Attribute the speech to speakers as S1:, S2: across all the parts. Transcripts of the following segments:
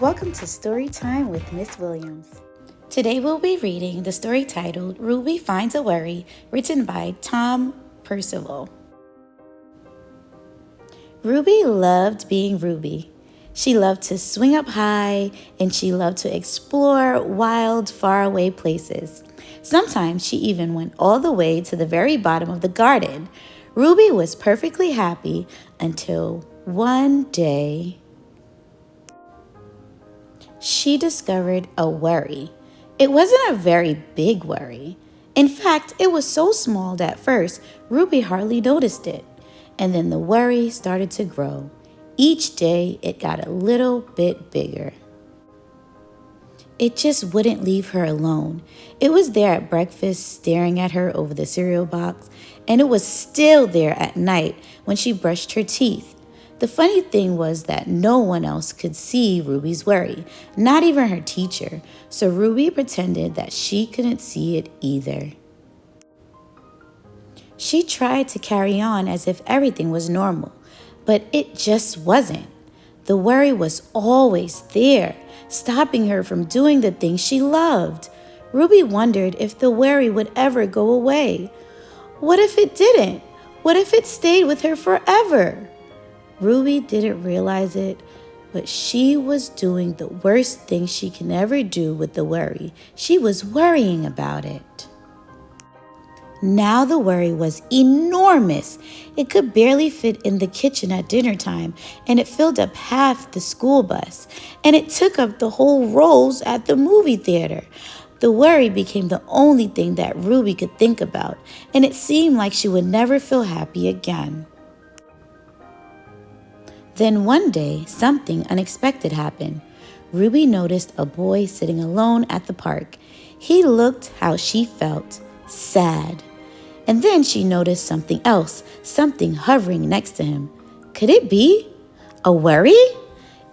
S1: Welcome to Storytime with Miss Williams. Today we'll be reading the story titled Ruby Finds a Worry, written by Tom Percival. Ruby loved being Ruby. She loved to swing up high and she loved to explore wild, faraway places. Sometimes she even went all the way to the very bottom of the garden. Ruby was perfectly happy until one day she discovered a worry. It wasn't a very big worry. In fact, it was so small that at first Ruby hardly noticed it. And then the worry started to grow. Each day it got a little bit bigger. It just wouldn't leave her alone. It was there at breakfast, staring at her over the cereal box, and it was still there at night when she brushed her teeth. The funny thing was that no one else could see Ruby's worry, not even her teacher, so Ruby pretended that she couldn't see it either. She tried to carry on as if everything was normal, but it just wasn't. The worry was always there, stopping her from doing the things she loved. Ruby wondered if the worry would ever go away. What if it didn't? What if it stayed with her forever? Ruby didn't realize it, but she was doing the worst thing she can ever do with the worry. She was worrying about it. Now the worry was enormous. It could barely fit in the kitchen at dinner time, and it filled up half the school bus, and it took up the whole rows at the movie theater. The worry became the only thing that Ruby could think about, and it seemed like she would never feel happy again. Then one day, something unexpected happened. Ruby noticed a boy sitting alone at the park. He looked how she felt, sad. And then she noticed something else, something hovering next to him. Could it be a worry?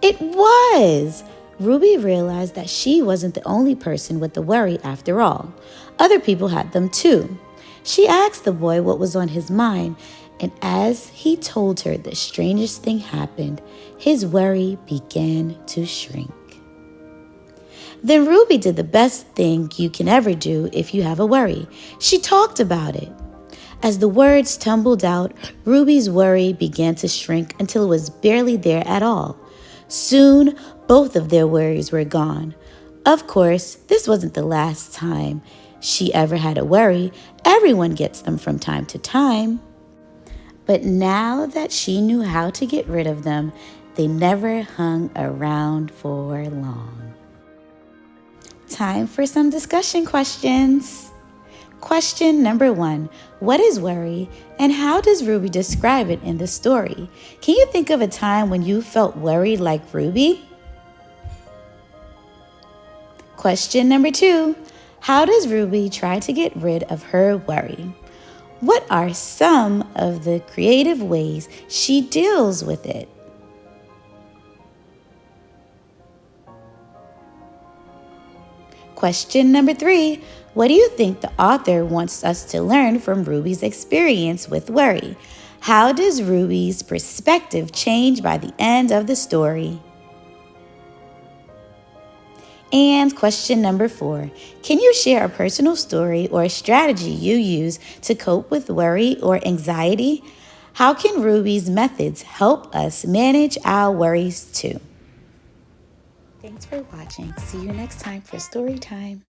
S1: It was! Ruby realized that she wasn't the only person with the worry after all. Other people had them too. She asked the boy what was on his mind, and as he told her the strangest thing happened, his worry began to shrink. Then Ruby did the best thing you can ever do if you have a worry. She talked about it. As the words tumbled out, Ruby's worry began to shrink until it was barely there at all. Soon, both of their worries were gone. Of course, this wasn't the last time she ever had a worry. Everyone gets them from time to time. But now that she knew how to get rid of them, they never hung around for long. Time for some discussion questions. Question number 1. What is worry, and how does Ruby describe it in the story? Can you think of a time when you felt worried like Ruby? Question number 2. How does Ruby try to get rid of her worry? What are some of the creative ways she deals with it? Question number 3. What do you think the author wants us to learn from Ruby's experience with worry? How does Ruby's perspective change by the end of the story? And question number 4, can you share a personal story or a strategy you use to cope with worry or anxiety? How can Ruby's methods help us manage our worries too? Thanks for watching. See you next time for Story Time.